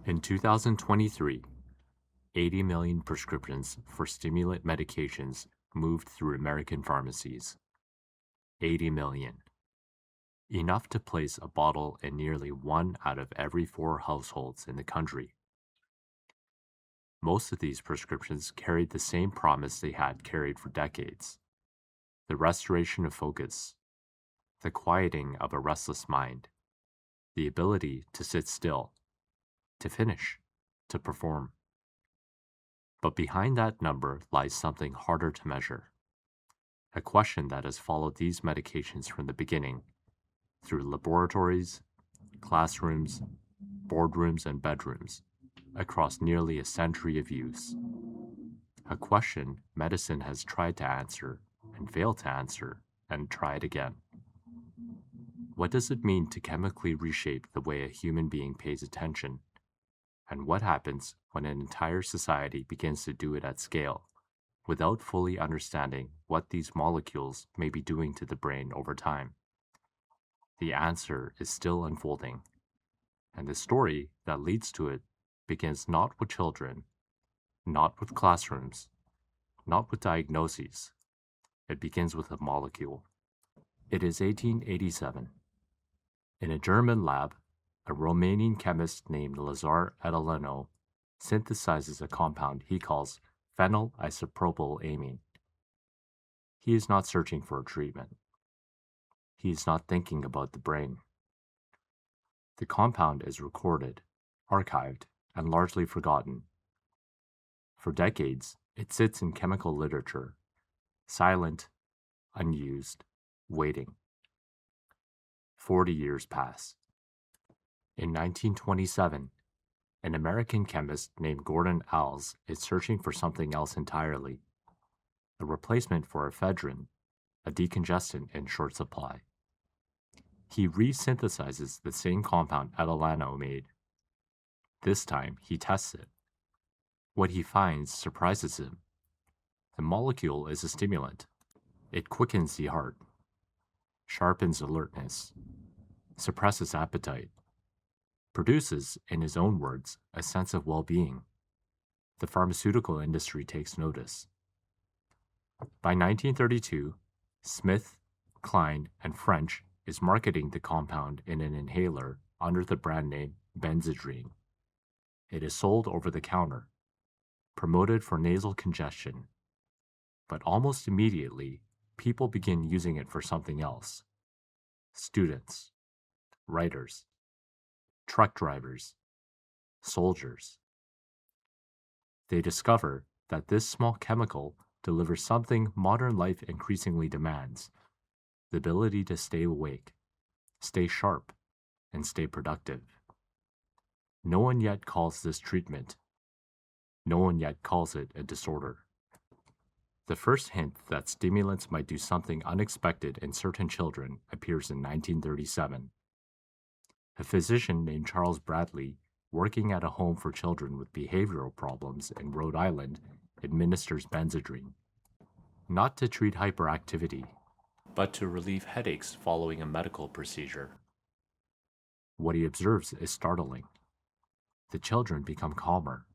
In 2023, 80 million prescriptions for stimulant medications moved through American pharmacies. 80 million. Enough to place a bottle in nearly 1 out of every 4 households in the country. Most of these prescriptions carried the same promise they had carried for decades: the restoration of focus, the quieting of a restless mind, the ability to sit still, to finish, to perform. But behind that number lies something harder to measure, a question that has followed these medications from the beginning, through laboratories, classrooms, boardrooms, and bedrooms, across nearly a century of use. A question medicine has tried to answer and failed to answer and tried again. What does it mean to chemically reshape the way a human being pays attention? And what happens when an entire society begins to do it at scale, without fully understanding what these molecules may be doing to the brain over time? The answer is still unfolding, and the story that leads to it begins not with children, not with classrooms, not with diagnoses. It begins with a molecule. It is 1887. In a German lab, a Romanian chemist named Lazar Adelano synthesizes a compound he calls phenylisopropylamine. He is not searching for a treatment. He is not thinking about the brain. The compound is recorded, archived, and largely forgotten. For decades, it sits in chemical literature, silent, unused, waiting. 40 years pass. In 1927, an American chemist named Gordon Alls is searching for something else entirely, a replacement for ephedrine, a decongestant in short supply. He resynthesizes the same compound Adelano made. This time, he tests it. What he finds surprises him. The molecule is a stimulant. It quickens the heart, sharpens alertness, suppresses appetite, produces, in his own words, a sense of well-being. The pharmaceutical industry takes notice. By 1932, Smith, Kline, and French is marketing the compound in an inhaler under the brand name Benzedrine. It is sold over the counter, promoted for nasal congestion, but almost immediately, people begin using it for something else. Students, writers, truck drivers, soldiers. They discover that this small chemical delivers something modern life increasingly demands: the ability to stay awake, stay sharp, and stay productive. No one yet calls this treatment. No one yet calls it a disorder. The first hint that stimulants might do something unexpected in certain children appears in 1937. A physician named Charles Bradley, working at a home for children with behavioral problems in Rhode Island, administers Benzedrine, not to treat hyperactivity, but to relieve headaches following a medical procedure. What he observes is startling. The children become calmer.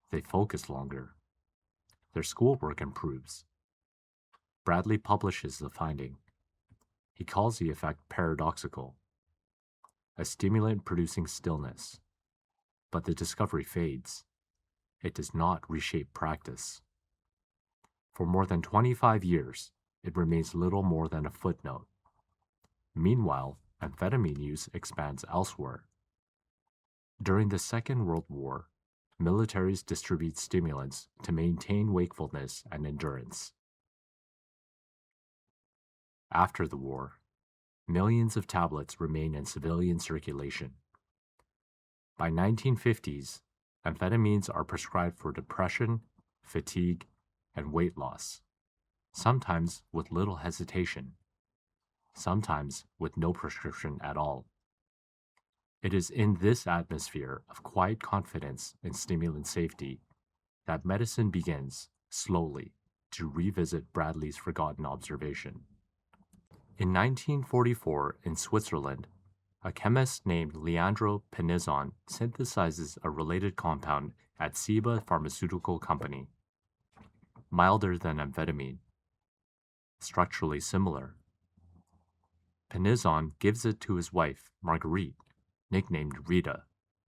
They focus longer. Their schoolwork improves. Bradley publishes the finding. He calls the effect paradoxical, a stimulant producing stillness. But the discovery fades. It does not reshape practice. For more than 25 years, it remains little more than a footnote. Meanwhile, amphetamine use expands elsewhere. During the Second World War, militaries distribute stimulants to maintain wakefulness and endurance. After the war, millions of tablets remain in civilian circulation. By 1950s, amphetamines are prescribed for depression, fatigue, and weight loss, sometimes with little hesitation, sometimes with no prescription at all. It is in this atmosphere of quiet confidence in stimulant safety that medicine begins, slowly, to revisit Bradley's forgotten observation. In 1944, in Switzerland, A chemist named Leandro Pinizon synthesizes a related compound at Ciba Pharmaceutical Company, milder than amphetamine, structurally similar. Pinizon gives it to his wife, Marguerite, nicknamed Rita,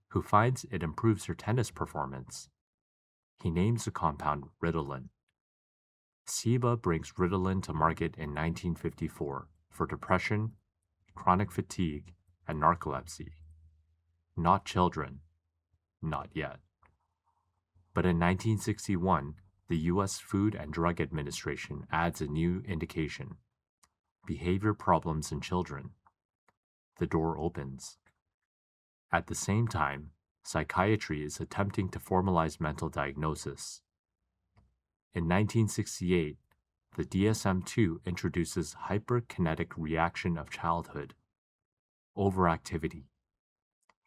who finds it improves her tennis performance. He names the compound Ritalin. Ciba brings Ritalin to market in 1954 for depression, chronic fatigue, and narcolepsy. Not children, not yet. But in 1961, the U.S. Food and Drug Administration adds a new indication: behavior problems in children. The door opens. At the same time, psychiatry is attempting to formalize mental diagnosis. In 1968, the DSM-2 introduces hyperkinetic reaction of childhood, overactivity,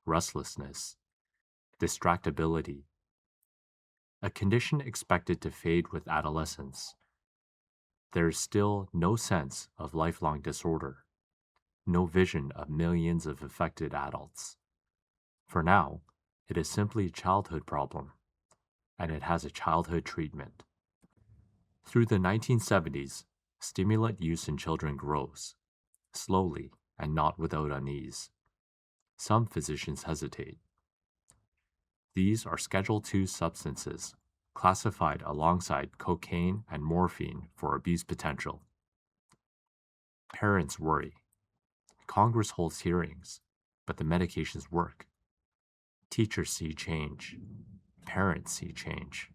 restlessness, distractibility, a condition expected to fade with adolescence. There is still no sense of lifelong disorder, no vision of millions of affected adults. For now, it is simply a childhood problem, and it has a childhood treatment. Through the 1970s, stimulant use in children grows, slowly and not without unease. Some physicians hesitate. These are Schedule II substances, classified alongside cocaine and morphine for abuse potential. Parents worry. Congress holds hearings, but the medications work. Teachers see change. Parents see change.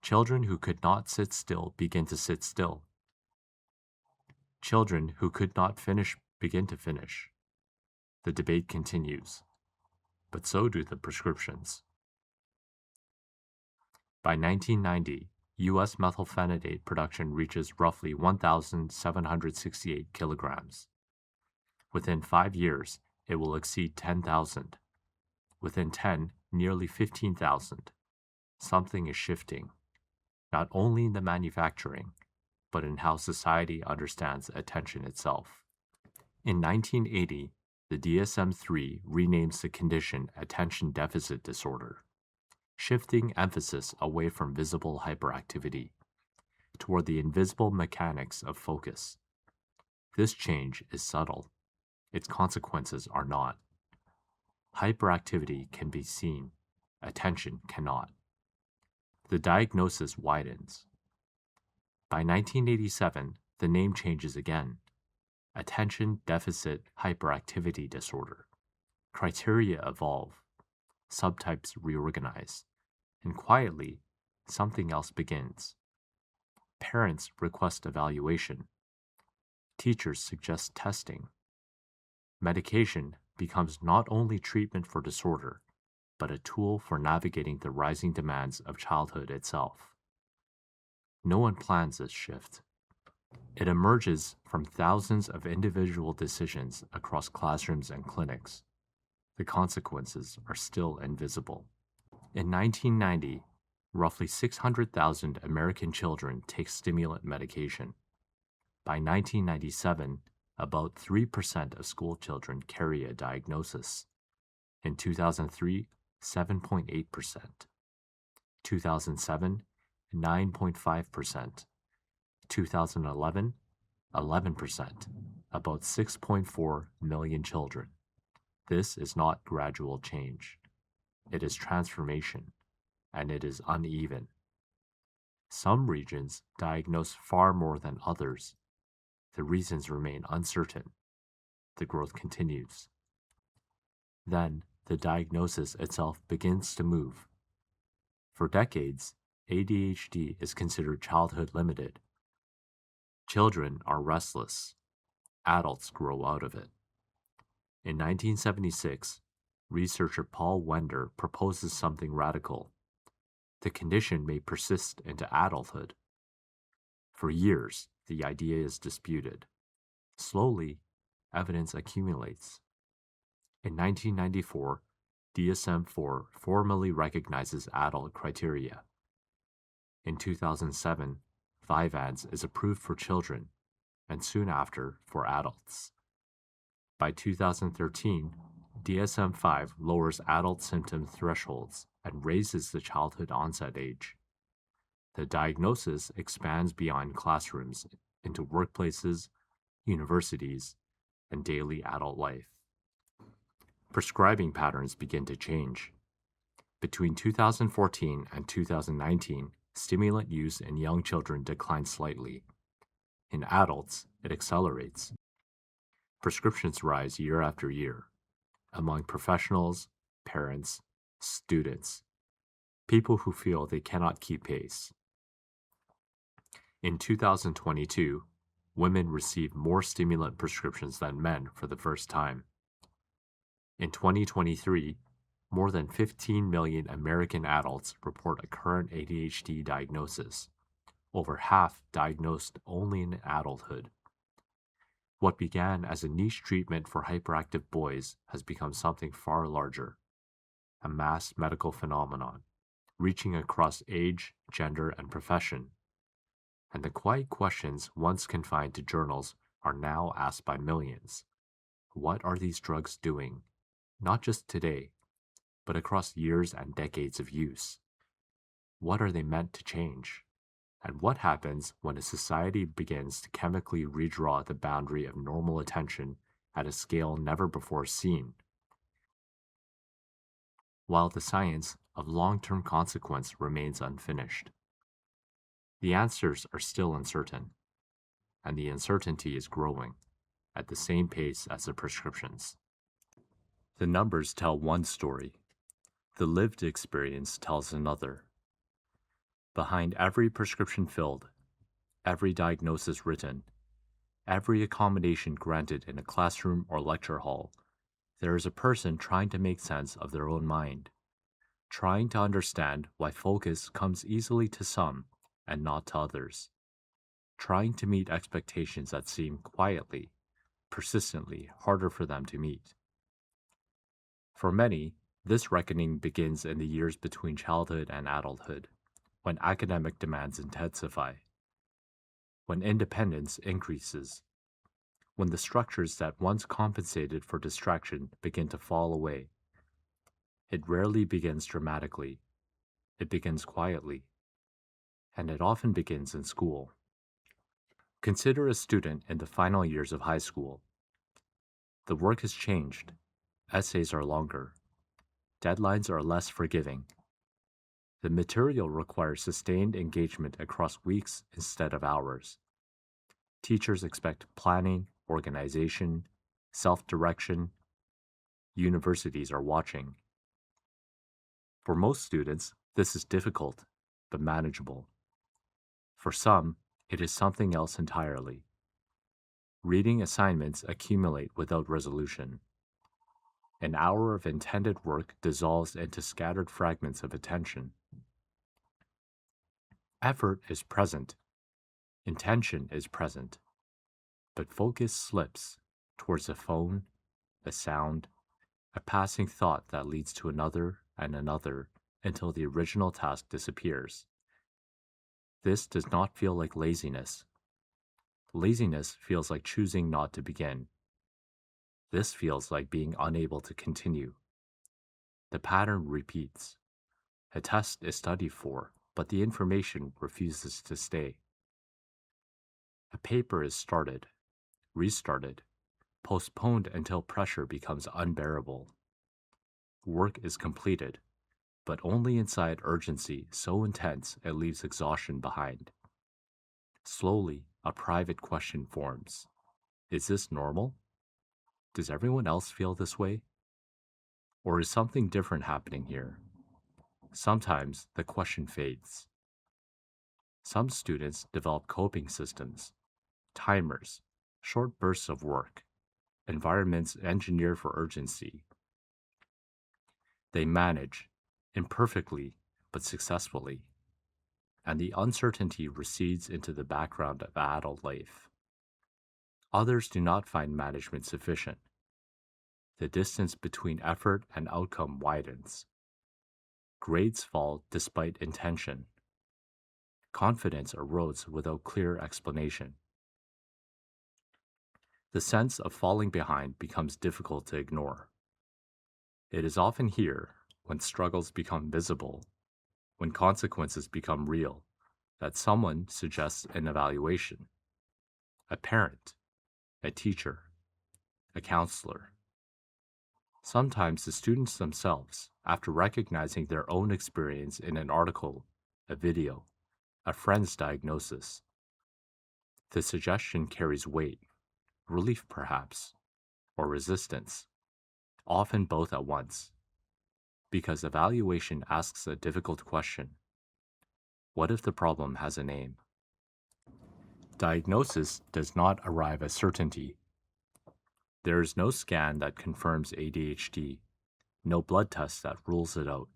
Children who could not sit still begin to sit still. Children who could not finish begin to finish. The debate continues, but so do the prescriptions. By 1990, U.S. methylphenidate production reaches roughly 1,768 kilograms. Within 5 years, it will exceed 10,000. Within 10, nearly 15,000. Something is shifting, not only in the manufacturing, but in how society understands attention itself. In 1980, the DSM-3 renames the condition attention deficit disorder, shifting emphasis away from visible hyperactivity toward the invisible mechanics of focus. This change is subtle. Its consequences are not. Hyperactivity can be seen. Attention cannot. The diagnosis widens. By 1987, the name changes again. Attention Deficit Hyperactivity Disorder. Criteria evolve. Subtypes reorganize. And quietly, something else begins. Parents request evaluation. Teachers suggest testing. Medication becomes not only treatment for disorder, but a tool for navigating the rising demands of childhood itself. No one plans this shift. It emerges from thousands of individual decisions across classrooms and clinics. The consequences are still invisible. In 1990, roughly 600,000 American children take stimulant medication. By 1997, about 3% of school children carry a diagnosis. In 2003, 7.8%. 2007, 9.5%. 2011, 11%, about 6.4 million children. This is not gradual change. It is transformation, and it is uneven. Some regions diagnose far more than others. The reasons remain uncertain. The growth continues. Then, the diagnosis itself begins to move. For decades, ADHD is considered childhood limited. Children are restless. Adults grow out of it. In 1976, researcher Paul Wender proposes something radical. The condition may persist into adulthood. For years, the idea is disputed. Slowly, evidence accumulates. In 1994, DSM-4 formally recognizes adult criteria. In 2007, Vyvanse is approved for children, and soon after for adults. By 2013, DSM-5 lowers adult symptom thresholds and raises the childhood onset age. The diagnosis expands beyond classrooms into workplaces, universities, and daily adult life. Prescribing patterns begin to change. Between 2014 and 2019, stimulant use in young children declined slightly. In adults, it accelerates. Prescriptions rise year after year among professionals, parents, students, people who feel they cannot keep pace. In 2022, women received more stimulant prescriptions than men for the first time. In 2023, more than 15 million American adults report a current ADHD diagnosis, over half diagnosed only in adulthood. What began as a niche treatment for hyperactive boys has become something far larger, a mass medical phenomenon, reaching across age, gender, and profession. And the quiet questions once confined to journals are now asked by millions. What are these drugs doing? Not just today, but across years and decades of use. What are they meant to change? And what happens when a society begins to chemically redraw the boundary of normal attention at a scale never before seen? While the science of long-term consequence remains unfinished, the answers are still uncertain, and the uncertainty is growing at the same pace as the prescriptions. The numbers tell one story. The lived experience tells another. Behind every prescription filled, every diagnosis written, every accommodation granted in a classroom or lecture hall, there is a person trying to make sense of their own mind, trying to understand why focus comes easily to some and not to others, trying to meet expectations that seem quietly, persistently harder for them to meet. For many, this reckoning begins in the years between childhood and adulthood, when academic demands intensify, when independence increases, when the structures that once compensated for distraction begin to fall away. It rarely begins dramatically. It begins quietly. And it often begins in school. Consider a student in the final years of high school. The work has changed. Essays are longer. Deadlines are less forgiving. The material requires sustained engagement across weeks instead of hours. Teachers expect planning, organization, self-direction. Universities are watching. For most students, this is difficult, but manageable. For some, it is something else entirely. Reading assignments accumulate without resolution. An hour of intended work dissolves into scattered fragments of attention. Effort is present. Intention is present. But focus slips towards a phone, a sound, a passing thought that leads to another and another until the original task disappears. This does not feel like laziness. Laziness feels like choosing not to begin. This feels like being unable to continue. The pattern repeats. A test is studied for, but the information refuses to stay. A paper is started, restarted, postponed until pressure becomes unbearable. Work is completed, but only inside urgency so intense it leaves exhaustion behind. Slowly, a private question forms. Is this normal? Does everyone else feel this way? Or is something different happening here? Sometimes the question fades. Some students develop coping systems, timers, short bursts of work, environments engineered for urgency. They manage, imperfectly but successfully, and the uncertainty recedes into the background of adult life. Others do not find management sufficient. The distance between effort and outcome widens. Grades fall despite intention. Confidence erodes without clear explanation. The sense of falling behind becomes difficult to ignore. It is often here, when struggles become visible, when consequences become real, that someone suggests an evaluation. A parent, a teacher, a counselor. Sometimes the students themselves, after recognizing their own experience in an article, a video, a friend's diagnosis. The suggestion carries weight, relief perhaps, or resistance, often both at once, because evaluation asks a difficult question. What if the problem has a name? Diagnosis does not arrive as certainty. There is no scan that confirms ADHD, no blood test that rules it out.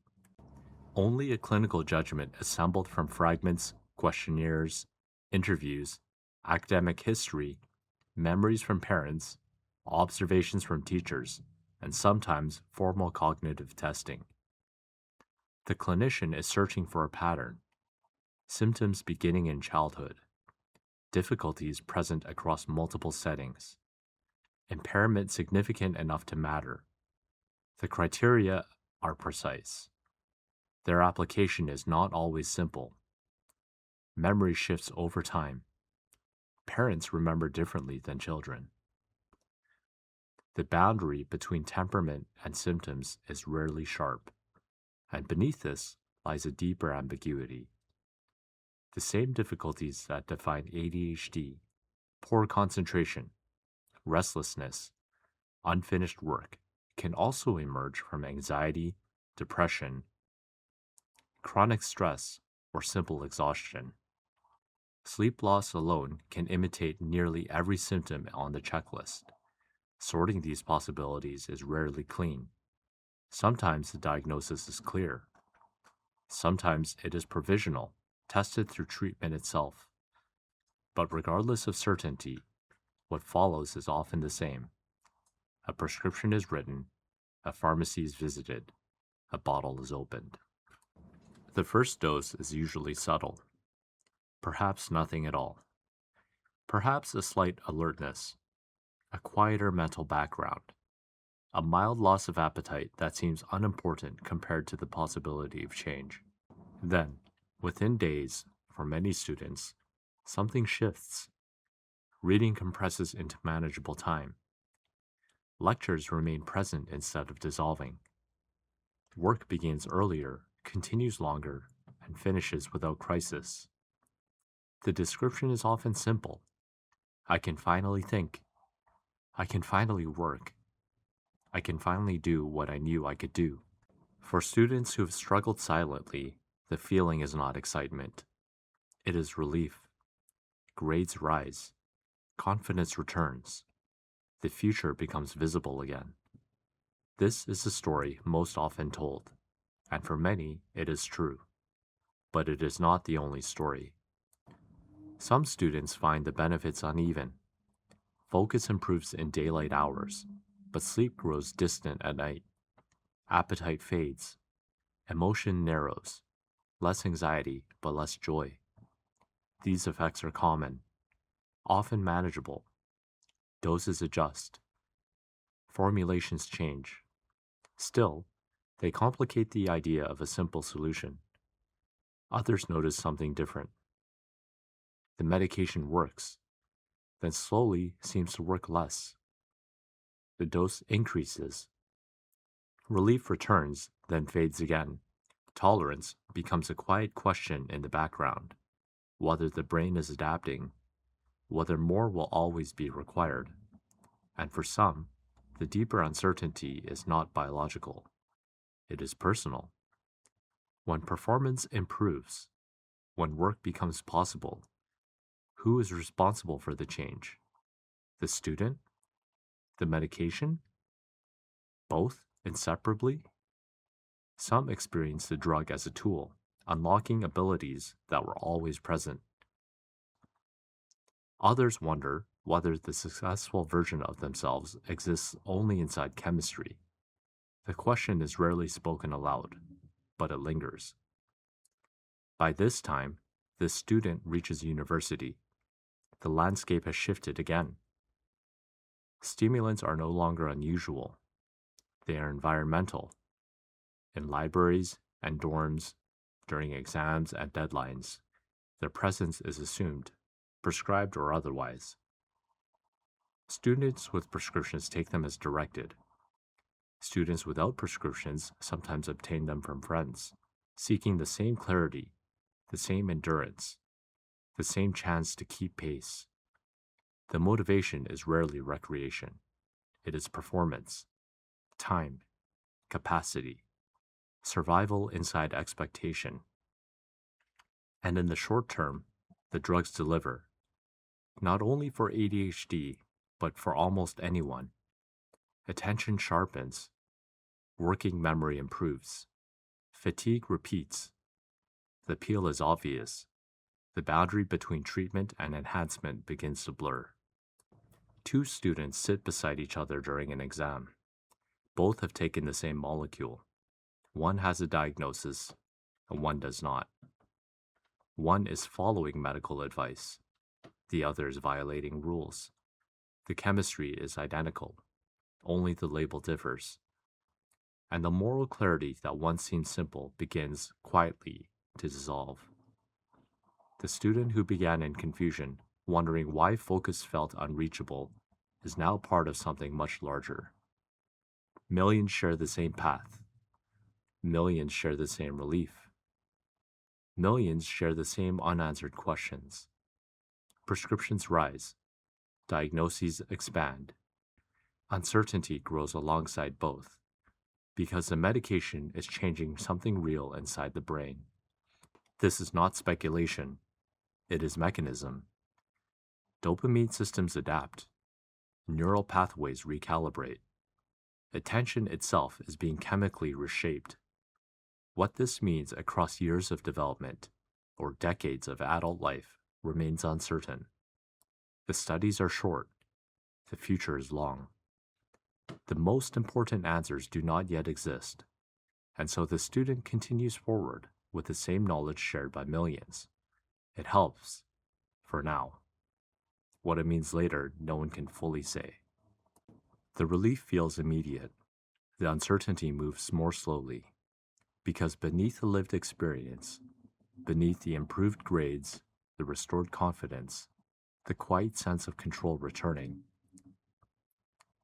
Only a clinical judgment assembled from fragments, questionnaires, interviews, academic history, memories from parents, observations from teachers, and sometimes formal cognitive testing. The clinician is searching for a pattern, symptoms beginning in childhood, difficulties present across multiple settings, impairment significant enough to matter. The criteria are precise. Their application is not always simple. Memory shifts over time. Parents remember differently than children. The boundary between temperament and symptoms is rarely sharp, and beneath this lies a deeper ambiguity. The same difficulties that define ADHD, poor concentration, restlessness, unfinished work, can also emerge from anxiety, depression, chronic stress, or simple exhaustion. Sleep loss alone can imitate nearly every symptom on the checklist. Sorting these possibilities is rarely clean. Sometimes the diagnosis is clear. Sometimes it is provisional, tested through treatment itself. But regardless of certainty, what follows is often the same. A prescription is written, a pharmacy is visited, a bottle is opened. The first dose is usually subtle. Perhaps nothing at all. Perhaps a slight alertness, a quieter mental background, a mild loss of appetite that seems unimportant compared to the possibility of change. Then, within days, for many students, something shifts. Reading compresses into manageable time. Lectures remain present instead of dissolving. Work begins earlier, continues longer, and finishes without crisis. The description is often simple. I can finally think. I can finally work. I can finally do what I knew I could do. For students who have struggled silently, the feeling is not excitement. It is relief. Grades rise. Confidence returns. The future becomes visible again. This is the story most often told, and for many it is true. But it is not the only story. Some students find the benefits uneven. Focus improves in daylight hours, but sleep grows distant at night. Appetite fades. Emotion narrows. Less anxiety, but less joy. These effects are common, often manageable. Doses adjust. Formulations change. Still, they complicate the idea of a simple solution. Others notice something different. The medication works, then slowly seems to work less. The dose increases. Relief returns, then fades again. Tolerance becomes a quiet question in the background. Whether the brain is adapting, whether more will always be required. And for some, the deeper uncertainty is not biological. It is personal. When performance improves, when work becomes possible, who is responsible for the change? The student? The medication? Both inseparably? Some experience the drug as a tool, unlocking abilities that were always present. Others wonder whether the successful version of themselves exists only inside chemistry. The question is rarely spoken aloud, but it lingers. By this time, the student reaches university. The landscape has shifted again. Stimulants are no longer unusual. They are environmental. In libraries and dorms, during exams and deadlines, their presence is assumed, prescribed or otherwise. Students with prescriptions take them as directed. Students without prescriptions sometimes obtain them from friends, seeking the same clarity, the same endurance, the same chance to keep pace. The motivation is rarely recreation. It is performance, time, capacity, survival inside expectation. And in the short term, the drugs deliver, not only for ADHD, but for almost anyone. Attention sharpens, working memory improves, fatigue repeats. The appeal is obvious. The boundary between treatment and enhancement begins to blur. Two students sit beside each other during an exam. Both have taken the same molecule. One has a diagnosis, and one does not. One is following medical advice. The other is violating rules. The chemistry is identical. Only the label differs. And the moral clarity that once seemed simple begins quietly to dissolve. The student who began in confusion, wondering why focus felt unreachable, is now part of something much larger. Millions share the same path. Millions share the same relief. Millions share the same unanswered questions. Prescriptions rise. Diagnoses expand. Uncertainty grows alongside both, because the medication is changing something real inside the brain. This is not speculation. It is mechanism. Dopamine systems adapt. Neural pathways recalibrate. Attention itself is being chemically reshaped. What this means across years of development, or decades of adult life, remains uncertain. The studies are short. The future is long. The most important answers do not yet exist, and so the student continues forward with the same knowledge shared by millions. It helps, for now. What it means later, no one can fully say. The relief feels immediate. The uncertainty moves more slowly, because beneath the lived experience, beneath the improved grades, the restored confidence, the quiet sense of control returning,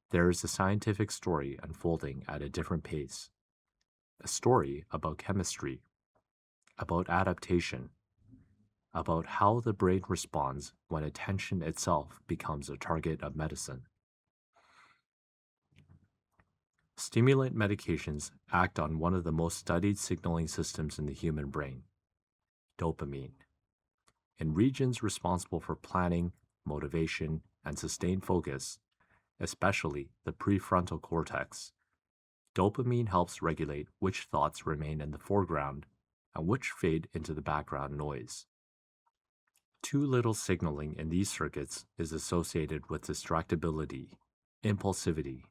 there is a scientific story unfolding at a different pace. A story about chemistry, about adaptation, about how the brain responds when attention itself becomes a target of medicine. Stimulant medications act on one of the most studied signaling systems in the human brain, dopamine. In regions responsible for planning, motivation, and sustained focus, especially the prefrontal cortex, dopamine helps regulate which thoughts remain in the foreground and which fade into the background noise. Too little signaling in these circuits is associated with distractibility, impulsivity,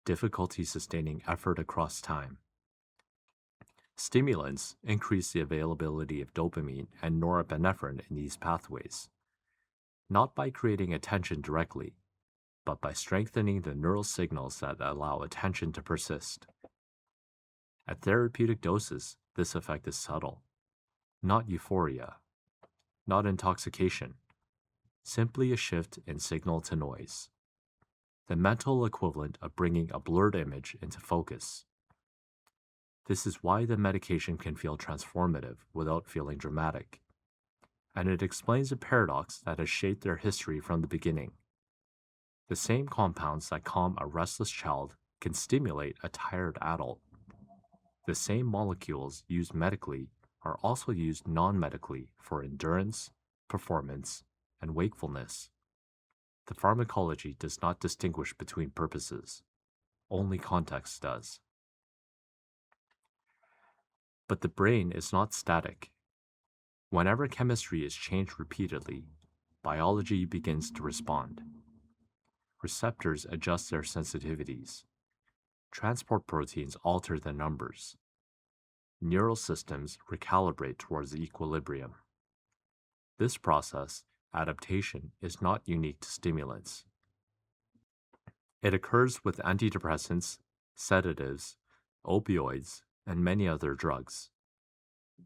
difficulty sustaining effort across time. Stimulants increase the availability of dopamine and norepinephrine in these pathways, not by creating attention directly, but by strengthening the neural signals that allow attention to persist. At therapeutic doses, this effect is subtle. Not euphoria, not intoxication, simply a shift in signal to noise. The mental equivalent of bringing a blurred image into focus. This is why the medication can feel transformative without feeling dramatic. And it explains a paradox that has shaped their history from the beginning. The same compounds that calm a restless child can stimulate a tired adult. The same molecules used medically are also used non-medically for endurance, performance, and wakefulness. The pharmacology does not distinguish between purposes. Only context does. But the brain is not static. Whenever chemistry is changed repeatedly, biology begins to respond. Receptors adjust their sensitivities. Transport proteins alter their numbers. Neural systems recalibrate towards equilibrium. This process, adaptation, is not unique to stimulants. It occurs with antidepressants, sedatives, opioids, and many other drugs.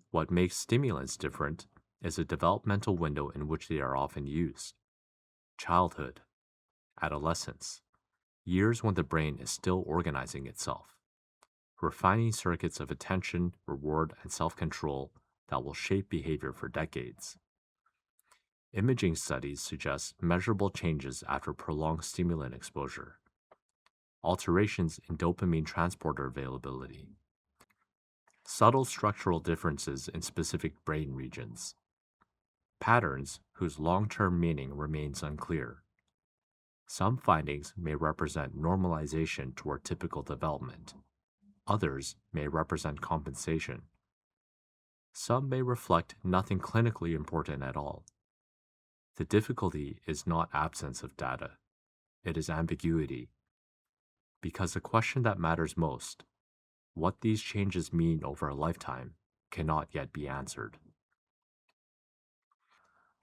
What makes stimulants different is a developmental window in which they are often used: childhood, adolescence, years when the brain is still organizing itself, refining circuits of attention, reward, and self-control that will shape behavior for decades. Imaging studies suggest measurable changes after prolonged stimulant exposure, alterations in dopamine transporter availability, subtle structural differences in specific brain regions, patterns whose long-term meaning remains unclear. Some findings may represent normalization toward typical development. Others may represent compensation. Some may reflect nothing clinically important at all. The difficulty is not absence of data. It is ambiguity. Because the question that matters most, what these changes mean over a lifetime, cannot yet be answered.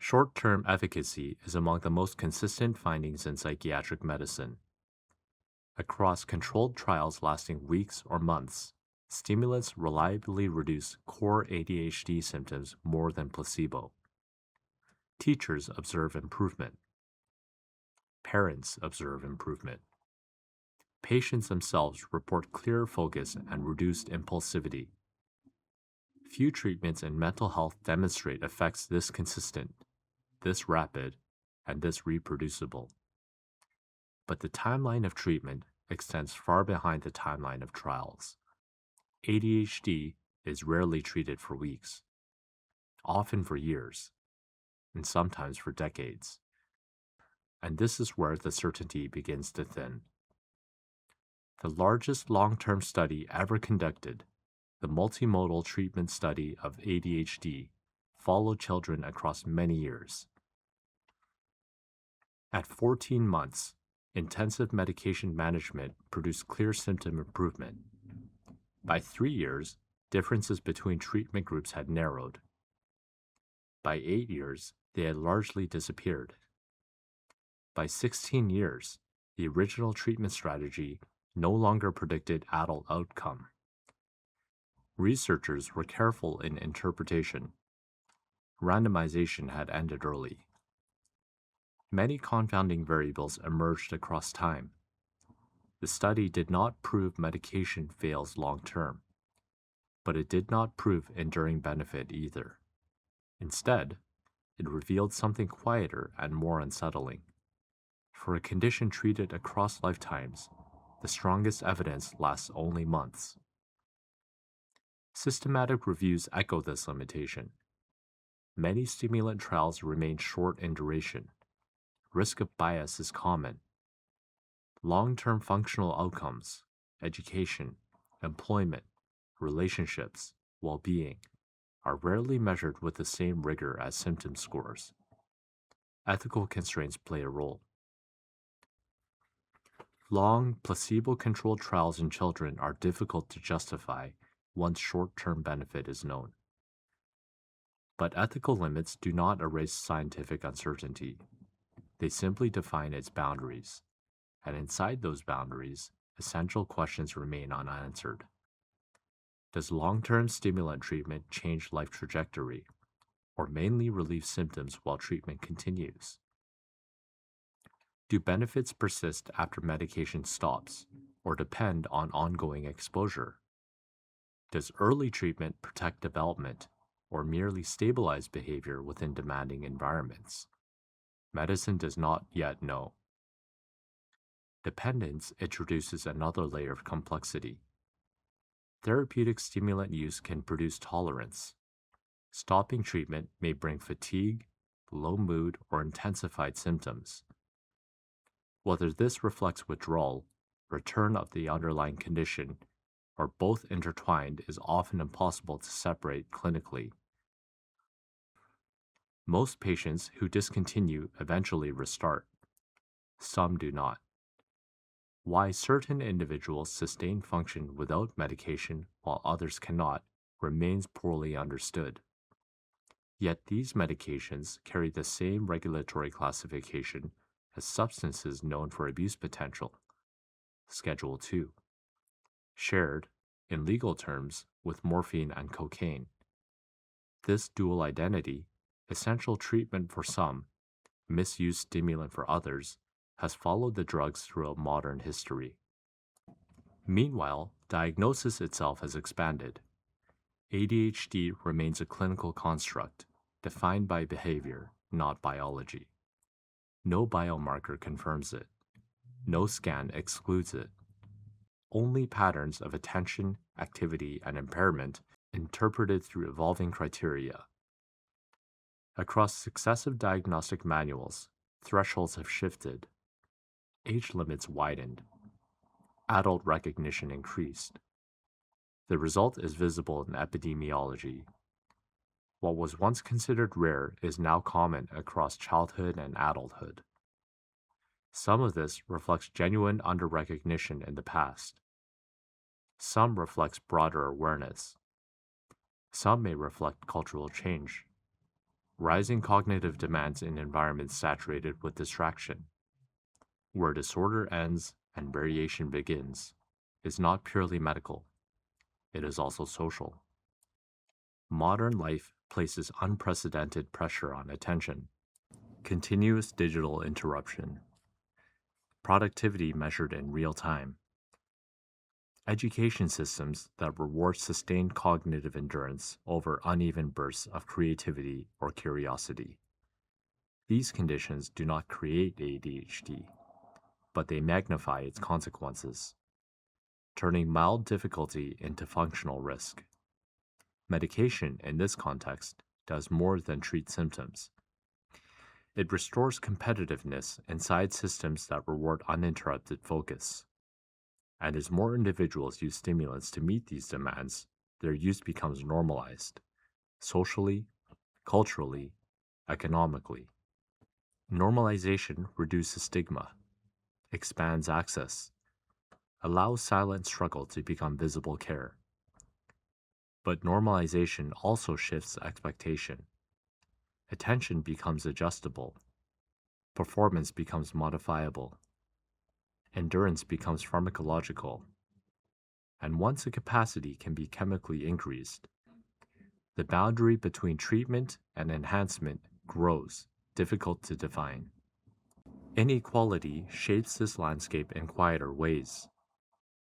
Short-term efficacy is among the most consistent findings in psychiatric medicine. Across controlled trials lasting weeks or months, stimulants reliably reduce core ADHD symptoms more than placebo. Teachers observe improvement. Parents observe improvement. Patients themselves report clearer focus and reduced impulsivity. Few treatments in mental health demonstrate effects this consistent, this rapid, and this reproducible. But the timeline of treatment extends far behind the timeline of trials. ADHD is rarely treated for weeks, often for years, and sometimes for decades. And this is where the certainty begins to thin. The largest long-term study ever conducted, the multimodal treatment study of ADHD, followed children across many years. At 14 months, intensive medication management produced clear symptom improvement. By 3 years, differences between treatment groups had narrowed. By 8 years, they had largely disappeared. By 16 years, the original treatment strategy no longer predicted adult outcome. Researchers were careful in interpretation. Randomization had ended early. Many confounding variables emerged across time. The study did not prove medication fails long-term, but it did not prove enduring benefit either. Instead, it revealed something quieter and more unsettling. For a condition treated across lifetimes, the strongest evidence lasts only months. Systematic reviews echo this limitation. Many stimulant trials remain short in duration. Risk of bias is common. Long-term functional outcomes, education, employment, relationships, well-being, are rarely measured with the same rigor as symptom scores. Ethical constraints play a role. Long, placebo-controlled trials in children are difficult to justify once short-term benefit is known. But ethical limits do not erase scientific uncertainty. They simply define its boundaries. And inside those boundaries, essential questions remain unanswered. Does long-term stimulant treatment change life trajectory, or mainly relieve symptoms while treatment continues? Do benefits persist after medication stops, or depend on ongoing exposure? Does early treatment protect development, or merely stabilize behavior within demanding environments? Medicine does not yet know. Dependence introduces another layer of complexity. Therapeutic stimulant use can produce tolerance. Stopping treatment may bring fatigue, low mood, or intensified symptoms. Whether this reflects withdrawal, return of the underlying condition, or both intertwined is often impossible to separate clinically. Most patients who discontinue eventually restart. Some do not. Why certain individuals sustain function without medication while others cannot remains poorly understood. Yet these medications carry the same regulatory classification as substances known for abuse potential, Schedule 2, shared, in legal terms, with morphine and cocaine. This dual identity, essential treatment for some, misused stimulant for others, has followed the drugs throughout modern history. Meanwhile, diagnosis itself has expanded. ADHD remains a clinical construct, defined by behavior, not biology. No biomarker confirms it. No scan excludes it. Only patterns of attention, activity, and impairment interpreted through evolving criteria. Across successive diagnostic manuals, thresholds have shifted. Age limits widened. Adult recognition increased. The result is visible in epidemiology. What was once considered rare is now common across childhood and adulthood. Some of this reflects genuine under-recognition in the past. Some reflects broader awareness. Some may reflect cultural change. Rising cognitive demands in environments saturated with distraction. Where disorder ends and variation begins is not purely medical. It is also social. Modern life places unprecedented pressure on attention. Continuous digital interruption. Productivity measured in real time. Education systems that reward sustained cognitive endurance over uneven bursts of creativity or curiosity. These conditions do not create ADHD, but they magnify its consequences, turning mild difficulty into functional risk. Medication, in this context, does more than treat symptoms. It restores competitiveness inside systems that reward uninterrupted focus. And as more individuals use stimulants to meet these demands, their use becomes normalized, socially, culturally, economically. Normalization reduces stigma, expands access, allows silent struggle to become visible care. But normalization also shifts expectation. Attention becomes adjustable. Performance becomes modifiable. Endurance becomes pharmacological. And once a capacity can be chemically increased, the boundary between treatment and enhancement grows, difficult to define. Inequality shapes this landscape in quieter ways.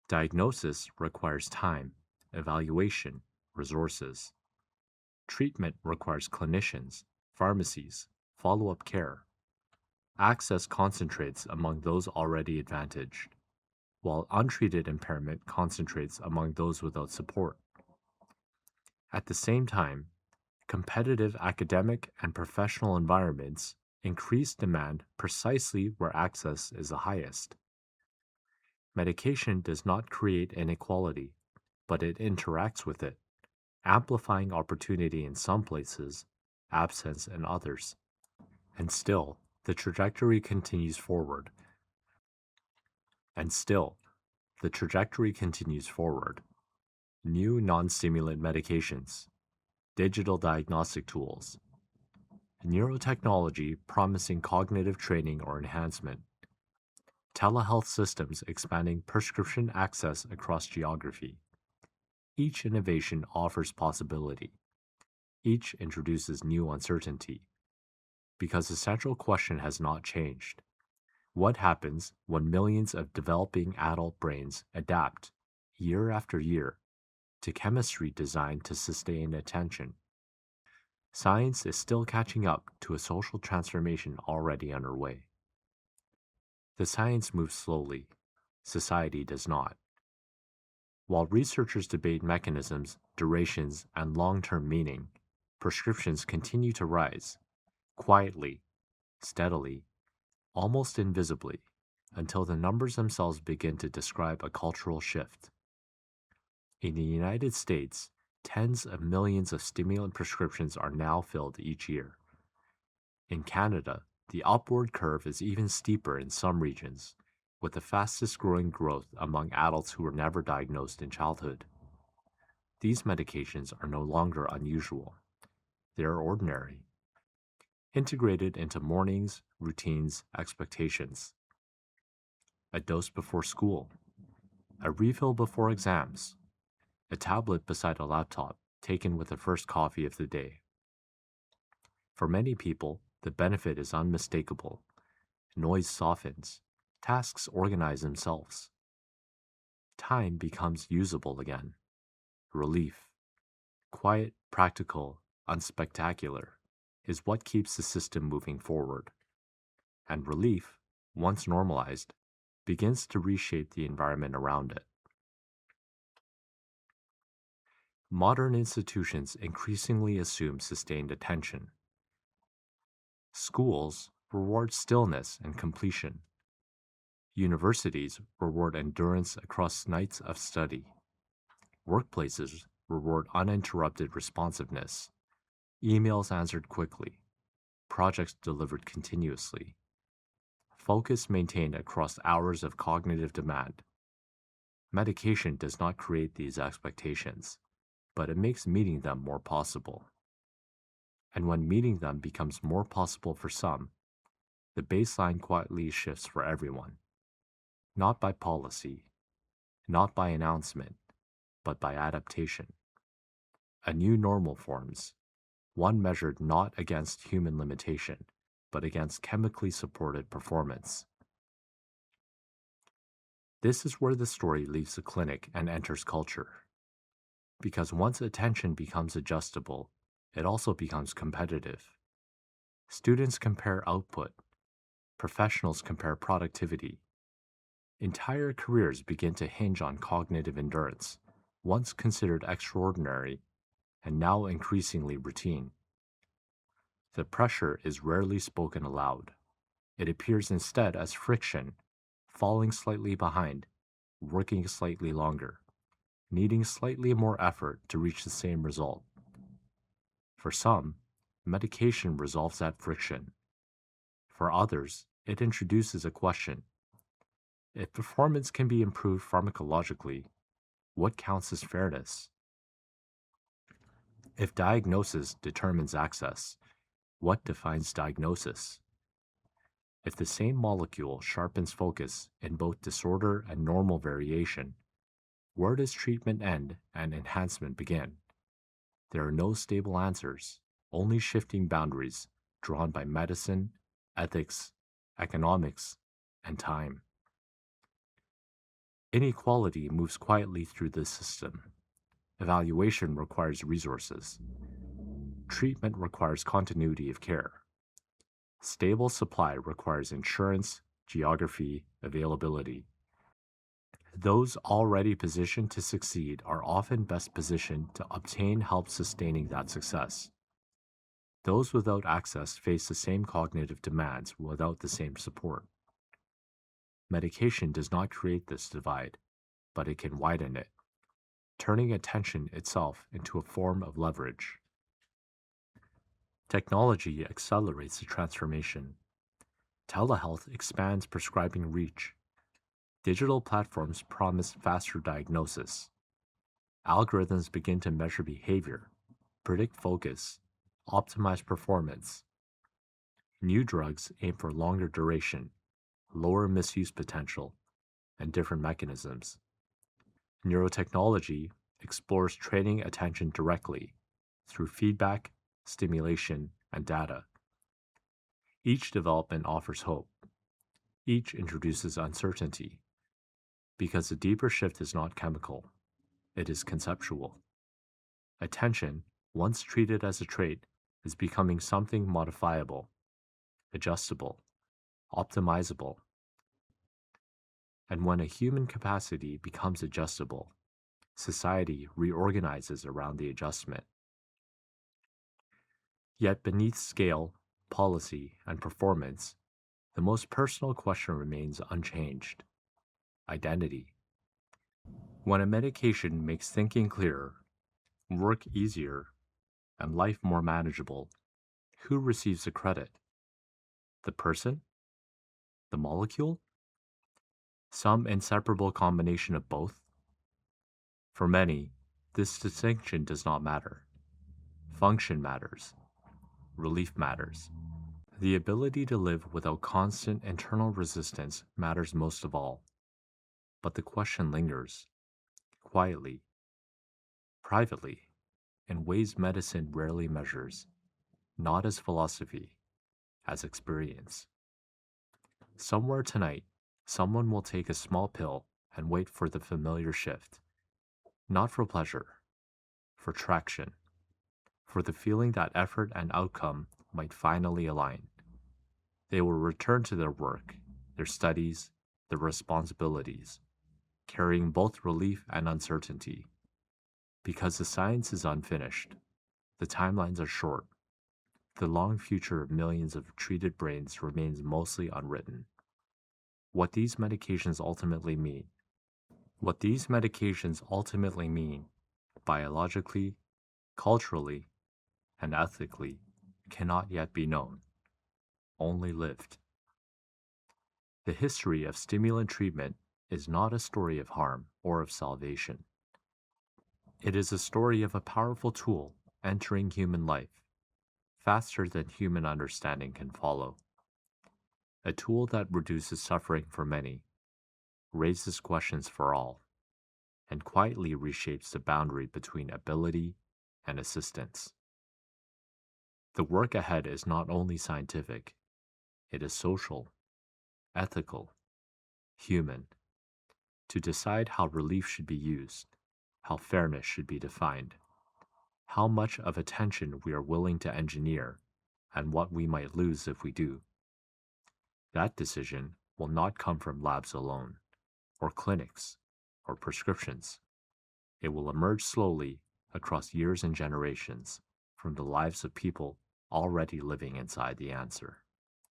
Diagnosis requires time, evaluation, resources. Treatment requires clinicians, pharmacies, follow-up care. Access concentrates among those already advantaged, while untreated impairment concentrates among those without support. At the same time, competitive academic and professional environments increase demand precisely where access is the highest. Medication does not create inequality, but it interacts with it, amplifying opportunity in some places, absence in others. And still, the trajectory continues forward. New non-stimulant medications, digital diagnostic tools, neurotechnology promising cognitive training or enhancement, telehealth systems expanding prescription access across geography. Each innovation offers possibility. Each introduces new uncertainty. Because the central question has not changed. What happens when millions of developing adult brains adapt, year after year, to chemistry designed to sustain attention? Science is still catching up to a social transformation already underway. The science moves slowly. Society does not. While researchers debate mechanisms, durations, and long-term meaning, prescriptions continue to rise, quietly, steadily, almost invisibly, until the numbers themselves begin to describe a cultural shift. In the United States, tens of millions of stimulant prescriptions are now filled each year. In Canada, the upward curve is even steeper in some regions, with the fastest growing growth among adults who were never diagnosed in childhood. These medications are no longer unusual. They are ordinary, integrated into mornings, routines, expectations. A dose before school, a refill before exams, a tablet beside a laptop taken with the first coffee of the day. For many people, the benefit is unmistakable. Noise softens, tasks organize themselves. Time becomes usable again. Relief, quiet, practical, unspectacular, is what keeps the system moving forward. And relief, once normalized, begins to reshape the environment around it. Modern institutions increasingly assume sustained attention. Schools reward stillness and completion. Universities reward endurance across nights of study. Workplaces reward uninterrupted responsiveness. Emails answered quickly. Projects delivered continuously. Focus maintained across hours of cognitive demand. Medication does not create these expectations, but it makes meeting them more possible. And when meeting them becomes more possible for some, the baseline quietly shifts for everyone. Not by policy, not by announcement, but by adaptation. A new normal forms, one measured not against human limitation, but against chemically supported performance. This is where the story leaves the clinic and enters culture. Because once attention becomes adjustable, it also becomes competitive. Students compare output. Professionals compare productivity. Entire careers begin to hinge on cognitive endurance, once considered extraordinary and now increasingly routine. The pressure is rarely spoken aloud. It appears instead as friction, falling slightly behind, working slightly longer, needing slightly more effort to reach the same result. For some, medication resolves that friction. For others, it introduces a question. If performance can be improved pharmacologically, what counts as fairness? If diagnosis determines access, what defines diagnosis? If the same molecule sharpens focus in both disorder and normal variation, where does treatment end and enhancement begin? There are no stable answers, only shifting boundaries drawn by medicine, ethics, economics, and time. Inequality moves quietly through the system. Evaluation requires resources. Treatment requires continuity of care. Stable supply requires insurance, geography, availability. Those already positioned to succeed are often best positioned to obtain help sustaining that success. Those without access face the same cognitive demands without the same support. Medication does not create this divide, but it can widen it, turning attention itself into a form of leverage. Technology accelerates the transformation. Telehealth expands prescribing reach. Digital platforms promise faster diagnosis. Algorithms begin to measure behavior, predict focus, optimize performance. New drugs aim for longer duration, lower misuse potential, and different mechanisms. Neurotechnology explores training attention directly through feedback, stimulation, and data. Each development offers hope. Each introduces uncertainty. Because the deeper shift is not chemical, it is conceptual. Attention, once treated as a trait, is becoming something modifiable, adjustable, optimizable. And when a human capacity becomes adjustable, society reorganizes around the adjustment. Yet beneath scale, policy, and performance, the most personal question remains unchanged: identity. When a medication makes thinking clearer, work easier, and life more manageable, who receives the credit? The person? The molecule? Some inseparable combination of both? For many, this distinction does not matter. Function matters. Relief matters. The ability to live without constant internal resistance matters most of all. But the question lingers, quietly, privately, in ways medicine rarely measures, not as philosophy, as experience. Somewhere tonight, someone will take a small pill and wait for the familiar shift, not for pleasure, for traction, for the feeling that effort and outcome might finally align. They will return to their work, their studies, their responsibilities, carrying both relief and uncertainty. Because the science is unfinished, the timelines are short, the long future of millions of treated brains remains mostly unwritten. What these medications ultimately mean, biologically, culturally, and ethically, cannot yet be known, only lived. The history of stimulant treatment is not a story of harm or of salvation. It is a story of a powerful tool entering human life, faster than human understanding can follow. A tool that reduces suffering for many, raises questions for all, and quietly reshapes the boundary between ability and assistance. The work ahead is not only scientific, it is social, ethical, human, to decide how relief should be used, how fairness should be defined, how much of attention we are willing to engineer, and what we might lose if we do. That decision will not come from labs alone, or clinics, or prescriptions. It will emerge slowly across years and generations from the lives of people already living inside the answer.